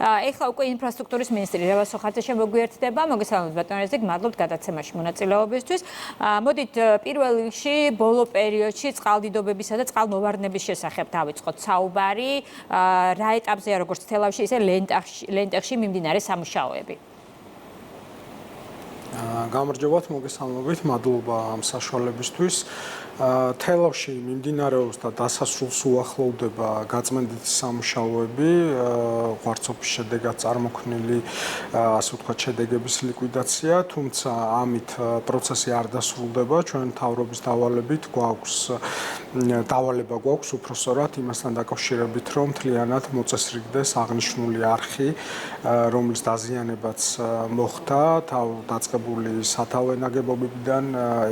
ეხლა უკვე ინფრასტრუქტურის მინისტრი რევაზ სოხაძე მოგვიერთდება. მოგესალმებით ბატონ რეზიკ, მადლობთ გადაცემაში მონაწილეობისთვის. მოდით პირველ რიგში ბოლო პერიოდში წყალდიდობებისა და წყალმოვარდნების შესახებ დავიწყოთ საუბარი. რა ეტაპზეა როგორც თელავში, ისე ლენტეხში მიმდინარე სამუშაოები? გამარჯობათ, მოგესალმებით, მადლობა ამ საშუალებისთვის. თელავში მიმდინარეობს და დასასრულს უახლოვდება გაწმენდითი სამუშაოები, ღვარცობის შედეგად წარმოქმნილი, ასე ვთქვათ, შედეგების ლიკვიდაცია, თუმცა ამით პროცესი არ დასრულდება. ჩვენ მთავრობის დავალება გვაქვს უпростоრად იმასთან დაკავშირებით, რომ მთლიანად მოწესრიგდეს აღნიშნული არხი, რომლის დაზიანებაც მოხდა დაწყებული სათავე ნაგებობებიდან,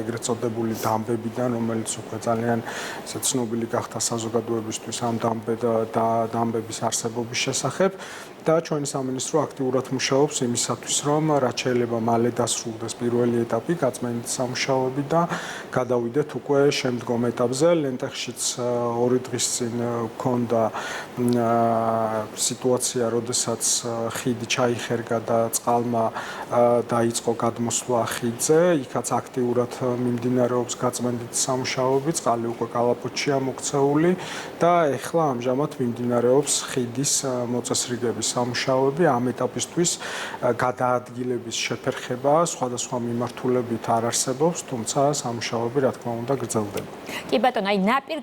ეგრეთ წოდებული დამბებიდან, რომელიც უკვე ძალიან ცნობილი გახდა საზოგადოებისთვის ამ დამბების არსებობის შესახებ და ჩვენი სამინისტრო აქტიურად მუშაობს იმისათვის, რომ რაც შეიძლება მალე დასრულდეს პირველი ეტაპი გაწმენდითი სამუშაოები და გადავიდეთ უკვე შემდგომ ეტაპზე. ლენტეხშიც 2 დღის წინ ჰქონდა სიტუაცია, როდესაც ხიდი ჩაიხერგა და წყალმა დაიწყო გადმოსვლა ხიდზე, იქაც აქტიურად მიმდინარეობს გაწმენდითი სამუშაოები, წყალი უკვე კალაპოტშია მოქცეული და ეხლა ამჟამად მიმდინარეობს ხიდის მოწესრიგების სამუშაოები. ამ ეტაპისთვის გადაადგილების შეფერხება სხვადასხვა მიმართულებით არ არსებობს, თუმცა სამუშაოები რა თქმა უნდა გრძელდება. კი ბატონო, აი ნაპირ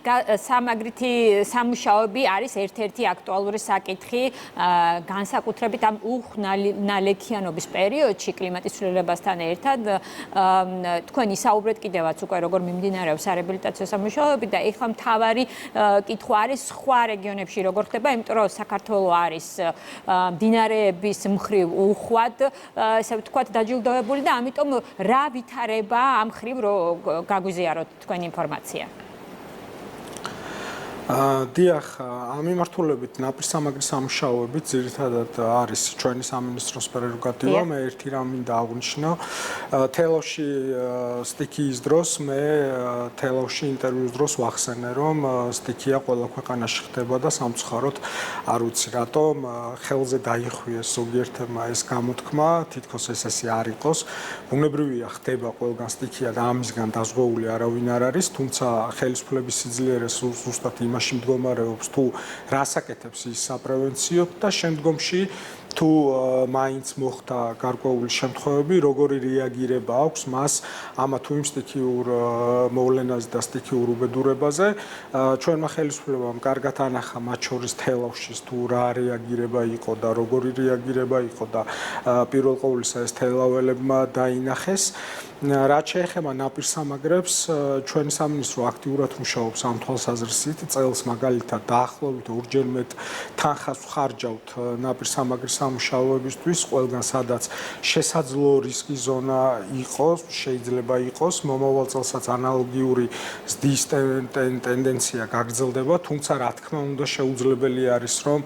სამაგრითი სამუშაოები არის ერთ-ერთი აქტუალური საკითხი, განსაკუთრებით ამ უხნალექიანობის პერიოდში კლიმატის ცვლილებასთან ერთად. თქვენ ისაუბრეთ კიდევაც უკვე როგორ მიმდინარეობს სარეაბილიტაციო სამუშაოები და ეხლა მთავარი კითხვა არის სხვა რეგიონებში როგორ ხდება, იმიტომ რომ საქართველო არის მდინარეების მხრივ უხვად, ესე ვთქვათ, დაჯილდოებული და ამიტომ რა ვითარება ამ მხრივ გაგვიზიაროთ თქვენი ინფორმაცია? დიახ, ამ მიმართულებით ნაპირსამაგრის სამუშაოები ძირითადად არის ჩვენი სამინისტროს პრეროგატივა. მე ერთი რამ მინდა აღვნიშნო. თელავში სტიქიის დროს მე თელავში ინტერვიუს დროს ვახსენე, რომ სტიქია ყველა ქვეყანაში ხდება და სამწუხაროდ არ ვიცი რატომ ხელზე დაიხუეს ზოგიერთმა ეს გამოთქმა, თითქოს ესე არ იყოს. ბუნებრივია ხდება ყველგან სტიქია და ამისგან დაზღვეული არავინ არ არის, თუმცა ხელისუფლების სიძლიერე ზუსტად იმაში მდგომარეობს თუ რას აკეთებს ის საპრევენციოდ და შემდგომში თუ მაინც მოხდა გარკვეული შემთხვევები, როგორი რეაგირება აქვს მას ამა თუ იმ სტიქიურ მოვლენაზე და სტიქიურ უბედურებაზე. ჩვენმა ხელისუფლებამ კარგად ანახა მათ შორის თელავში თუ რა რეაგირება იყო და როგორი რეაგირება იყო და პირველ ყოვლისა ეს თელაველებმა დაინახეს. რაც შეეხება ნაპირსამაგრებს, ჩვენი სამინისტრო აქტიურად მუშაობს ამ თვალსაზრისით. წელს მაგალითად დაახლოებით 2-ჯერ მეტ თანხას ვხარჯავთ ნაპირსამაგრის სამუშაოებისთვის, ყველგან სადაც შესაძლო რისკის ზონა იყოს, შეიძლება იყოს, მომავალ წელსაც ანალოგიური ზრდის ტენდენცია გაგრძელდება, თუმცა რა თქმა უნდა შეუძლებელი არის, რომ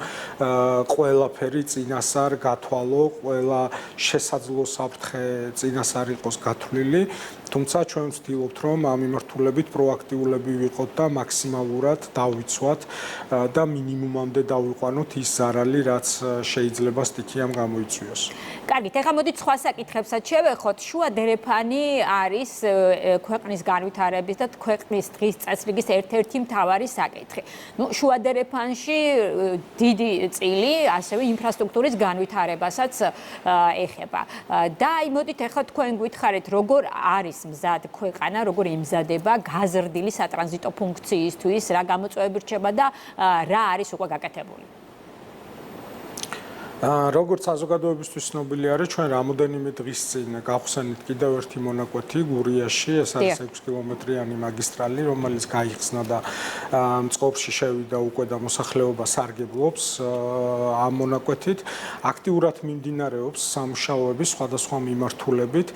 ყველაფერი წინასწარ გათვალო, ყველა შესაძლო საფრთხე წინასწარ იყოს გათვლილი. თუმცა ჩვენ ვცდილობთ, რომ ამ მიმართულებით პროაქტიულები ვიყოთ და მაქსიმალურად დავიცვათ და მინიმუმამდე დავიყვანოთ ის ზარალი, რაც შეიძლება სტიქიამ გამოიწვიოს. კარგით, ეხლა მოდით სხვა საკითხებსაც შევეხოთ. შუა დერეფანი არის ქვეყნის განვითარების და ქვეყნის დღის წესრიგის ერთ-ერთი მთავარი საკითხი. შუა დერეფანში დიდი წილი ასევე ინფრასტრუქტურის განვითარებასაც ეხება. და აი მოდით ეხლა თქვენ გვითხარით, როგორ არის მზად ქვეყანა, როგორ იმზადება გაზრდილი სატრანზიტო ფუნქციისთვის, რა გამოწვევები რჩება და რა არის უკვე გაკეთებული? როგორც საზოგადოებისთვის ცნობილი არის, ჩვენ რამოდენიმე დღის წინ გავხსენით კიდევ ერთი მონაკვეთი გურიაში, ეს არის 6 კილომეტრიანი მაგისტრალი, რომელიც გაიხსნა და წყობში შევიდა უკვე და მოსახლეობა სარგებლობს ამ მონაკვეთით. აქტიურად მიმდინარეობს სამუშაოები სხვადასხვა მიმართულებით.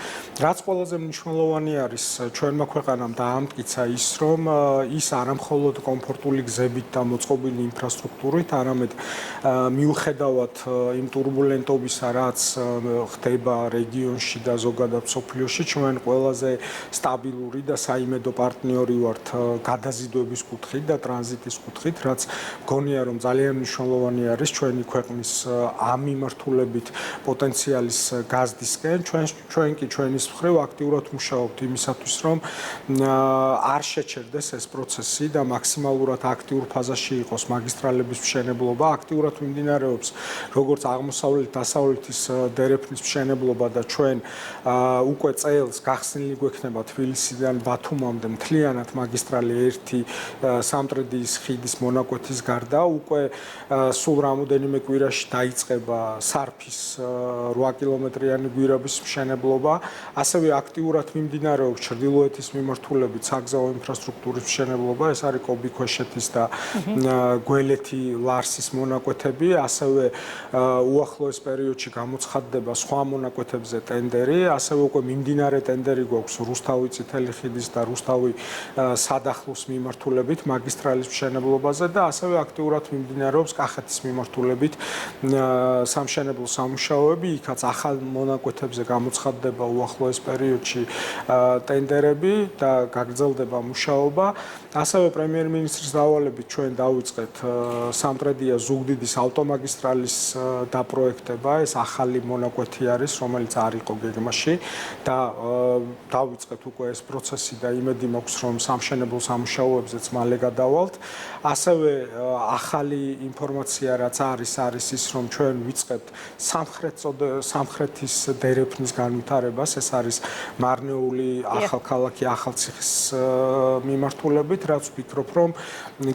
რაც ყველაზე მნიშვნელოვანი არის, ჩვენმა ქვეყანამ დაამტკიცა ის, რომ ის არამხოლოდ კომფორტული გზებით და მოწყობილი ინფრასტრუქტურით, არამედ მიუხედავად იმ турბულენტობისა, რაც ხდება რეგიონში და ზოგადად სოფლიოში, ჩვენ ყველაზე სტაბილური და საიმედო პარტნიორი ვართ გადაზიდვების კუთხით და ტრანზიტის კუთხით, რაც მგონია რომ ძალიან მნიშვნელოვანი არის ჩვენი ქვეყნის ამ მიმართულებით პოტენციალის გაზრდისკენ. ჩვენ კი ჩვენის მხრივ აქტიურად მუშაობთ იმისათვის, რომ არ შეჩერდეს ეს პროცესი და მაქსიმალურად აქტიურ ფაზაში იყოს მაგისტრალების მშენებლობა, აქტიურად მიმდინარეობს როგორც აღმოსავლეთ დასავლეთის დერეფნის მშენებლობა და ჩვენ უკვე წელს გახსნილი გვექნება თბილისიდან ბათუმამდე მთლიანად მაგისტრალი 1 სამტრედიის ხიდის მონაკვეთის გარდა, უკვე სულ რამოდენიმე კვირაში დაიწყება სარფის 8 კილომეტრიანი გვირაბის მშენებლობა, ასევე აქტიურად მიმდინარეობს ჩრდილოეთის მიმართულებით საგზაო ინფრასტრუქტურის მშენებლობა, ეს არის კობი-ქვეშეთის და გველეთი ლარსის მონაკვეთები, ასევე უახლოეს პერიოდში გამოცხადდება სხვა მონაკვეთებზე ტენდერი, ასევე უკვე მიმდინარე ტენდერი გვაქვს რუსთავი წითელი ხიდის და რუსთავი სადახლოს მიმართულებით მაგისტრალის მშენებლობაზე და ასევე აქტიურად მიმდინარეობს კახეთის მიმართულებით სამშენებლო სამუშაოები, იქაც ახალ მონაკვეთებზე გამოცხადდება უახლოეს პერიოდში ტენდერები და გაგრძელდება მუშაობა. ასევე პრემიერ-მინისტრის დავალებით ჩვენ დავიწყეთ სამტრედია ზუგდიდის ავტომაგისტრალის დაპროექტება, ეს ახალი მონაკვეთი არის, რომელიც არ იყო გეგმაში და დავიწყეთ უკვე ეს პროცესი და იმედი მაქვს, რომ სამშენებლო სამუშაოებზეც მალე გადავალთ. ასევე ახალი ინფორმაცია რაც არის ის, რომ ჩვენ ვიწყებთ სამხრეთის დერეფნის განვითარებას, ეს არის მარნეული ახალქალაქი ახალციხის მიმართულებით, რაც ვფიქრობ, რომ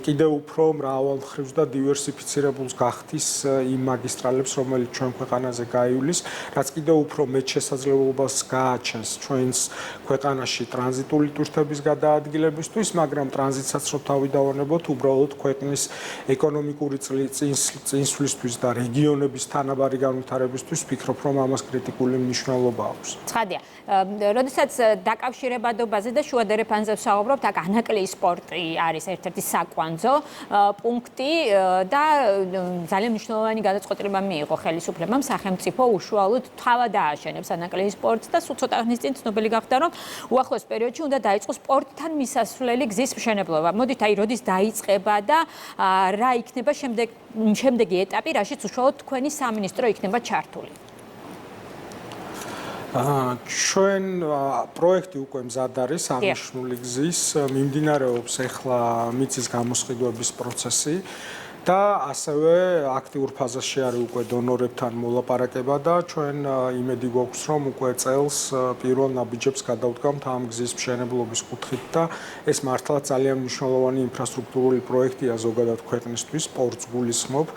კიდევ უფრო მრავალმხრივ და დივერსიფიცირებულს გახდის იმ მაგისტრალებს, რომელიც ჩვენ ქვეყანაზე გაივლის, რაც კიდევ უფრო მეტ შესაძლებლობას გააჩენს ჩვენს ქვეყანაში ტრანზიტული ტვირთების გადაადგილებისთვის, მაგრამ ტრანზიტსაც რო თავი დავანებოთ, უბრალოდ ქვეყნის ეკონომიკური წინსვლისთვის და რეგიონების თანაბარი განვითარებისთვის ვფიქრობ, რომ ამას კრიტიკული მნიშვნელობა აქვს. ცხადია, როდესაც დაკავშირებადობაზე და შუა დერეფანზე ვსაუბრობთ, აქ ანაკლიის სპორტი არის ერთ-ერთი საკვანძო პუნქტი და ძალიან მნიშვნელოვანი გადაწყვეტილება მიიღო ხელისუფლებამ სახელმწიფო უშუალოდ თავად ააშენებს ანაკლიის სპორტს და სულ ცოტა ხნის წინ ცნობილი გახდა, რომ უახლოეს პერიოდში უნდა დაიწყოს სპორტთან მისასვლელი გზის მშენებლობა. მოდით, როდის დაიწყება და რა იქნება შემდეგი ეტაპი, რაშიც უშუალოდ თქვენი სამინისტრო იქნება ჩართული? ჩვენ პროექტი უკვე მზად არის აღნიშნული გზის, მიმდინარეობს ახლა მიწის გამოსყიდვების პროცესი და ასევე აქტიურ ფაზაში არის უკვე დონორებთან მოლაპარაკება და ჩვენ იმედი გვაქვს, რომ უკვე წელს პირველ ნაბიჯებს გადავდგამთ ამ გზის მშენებლობის კუთხით და ეს მართლაც ძალიან მნიშვნელოვანი ინფრასტრუქტურული პროექტია ზოგადად ქვეყნისთვის, სპორტს გულისხმობ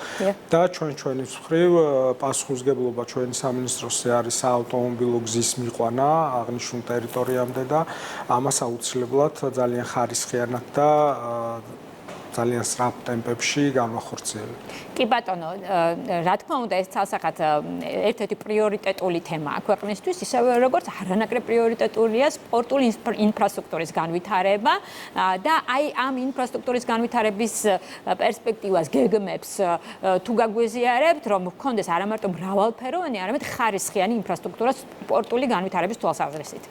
და ჩვენი მხრივ პასუხისმგებლობა ჩვენი სამინისტროსზე არის საავტომობილო გზის მიყვანა აღნიშნულ ტერიტორიამდე და ამას აუცილებლად ძალიან ხარისხიანად და ძალიან სწრაფ ტემპებში განვახორციელებთ. კი ბატონო, რა თქმა უნდა, ეს ცალსახად ერთ-ერთი პრიორიტეტული თემაა ქვეყნისთვის, ისევე როგორც არანაკლებ პრიორიტეტულია სპორტული ინფრასტრუქტურის განვითარება და აი ამ ინფრასტრუქტურის განვითარების პერსპექტივას, გეგმებს თუ გაგვიზიარებთ, რომ გქონდეს არა მარტო მრავალფეროვანი, არამედ ხარისხიანი ინფრასტრუქტურა სპორტული განვითარების თვალსაზრისით.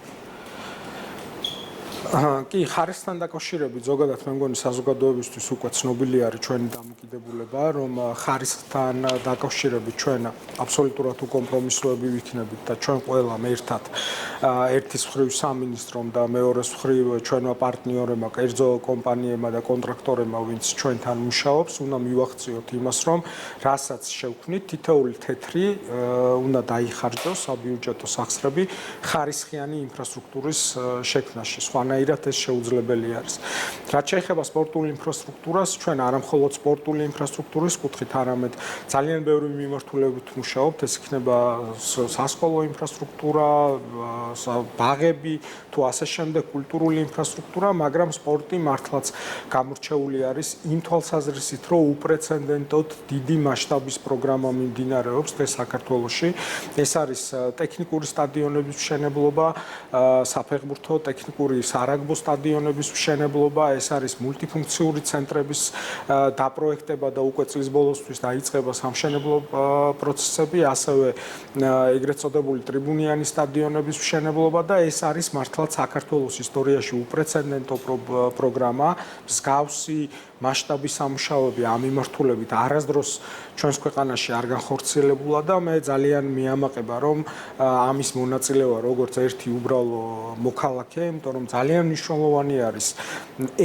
კი, ხარისხთან დაკავშირებით ზოგადად მე მგონი საზოგადოებისთვის უკვე ცნობილი არის ჩვენი დამოკიდებულება, რომ ხარისხთან დაკავშირებით ჩვენ აბსოლუტურად უკომპრომისოები ვიქნებით და ჩვენ ყველა ერთად ერთის მხრივ სამინისტრომ და მეორეს მხრივ ჩვენმა პარტნიორებმა, კერძო კომპანიებმა და კონტრაქტორებმა, ვინც ჩვენთან მუშაობს, უნდა მივახციოთ იმას, რომ რასაც შევქმნით, თითოეული თეთრი უნდა დაიხარჯოს საბიუჯეტო სახსრები ხარისხიანი ინფრასტრუქტურის შექმნაში. სხვანაირად ეს შეუძლებელი არის. რაც შეეხება სპორტულ ინფრასტრუქტურას, ჩვენ არა მხოლოდ სპორტული ინფრასტრუქტურის კუთხით, არამედ ძალიან ბევრი მიმართულებით მუშაობთ. ეს იქნება სასკოლო ინფრასტრუქტურა, ბაღები, თუ ასე შემდეგ, კულტურული ინფრასტრუქტურა, მაგრამ სპორტი მართლაც გამორჩეული არის იმ თვალსაზრისით, რომ უპრეცედენტოდ დიდი მასშტაბის პროგრამა მიმდინარეობს დღეს საქართველოში. ეს არის ტექნიკური სტადიონების მშენებლობა, საფეხბურთო ტექნიკური სარაგბო სტადიონების მშენებლობა, ეს არის მულტიფუნქციური ცენტრების დაპროექტება და უკვე წლის ბოლოსთვის დაიწყება სამშენებლო პროცესები, ასევე ეგრეთ წოდებული ტრიბუნიანი სტადიონების მშენებლობა და ეს არის მართლაც საქართველოს ისტორიაში უპრეცედენტო პროგრამა, მსგავსი მასშტაბის სამუშაოები ამ მიმართულებით არასდროს ჩვენს ქვეყანაში არ განხორციელებულა და მე ძალიან მიამაყება რომ ამის მონაწილე ვარ როგორც ერთი უბრალო მოქალაქე, იმიტომ რომ ძალიან მნიშვნელოვანი არის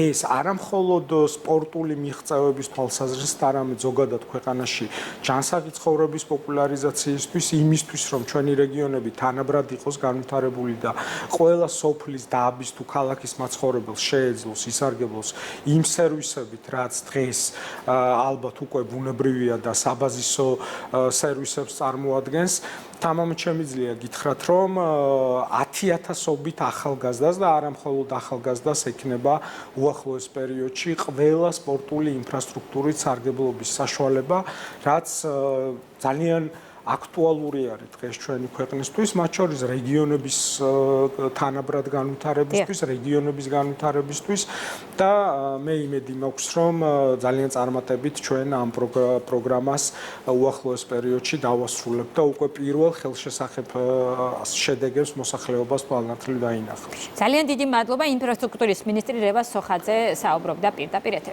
ეს არამხოლოდ სპორტული მიღწევების თვალსაზრისით, არამედ ზოგადად ქვეყანაში ჯანსაღი ცხოვრების პოპულარიზაციისთვის, იმისთვის რომ ჩვენი რეგიონები თანაბრად იყოს განვითარებული და ყველა სოფლის დაბის თუ ქალაქის მაცხოვრებელს შეეძლოს ისარგებლოს იმ სერვისებით რაც დღეს ალბათ უკვე ბუნებრივია და საბაზისო სერვისებს წარმოადგენს. თამამად შემიძლია გითხრათ, რომ 10,000-ობით ახალგაზრდას და არა მხოლოდ ახალგაზრდას ექნება უახლოეს პერიოდში ყველა სპორტული ინფრასტრუქტურით სარგებლობის საშუალება, რაც ძალიან აქტუალური არის დღეს ჩვენი ქვეყნისთვის, მათ შორის რეგიონების თანაბრად განვითარებისთვის, რეგიონების განვითარებისთვის და მე იმედი მაქვს, რომ ძალიან წარმატებით ჩვენ ამ პროგრამას უახლოეს პერიოდში დავასრულებთ და უკვე პირველ ხელშესახებ შედეგებს მოსახლეობას თვალნათლივ დაინახავს. ძალიან დიდი მადლობა ინფრასტრუქტურის მინისტრი რევაზ სოხაძე საუბრობდა პირდაპირ ეთერში.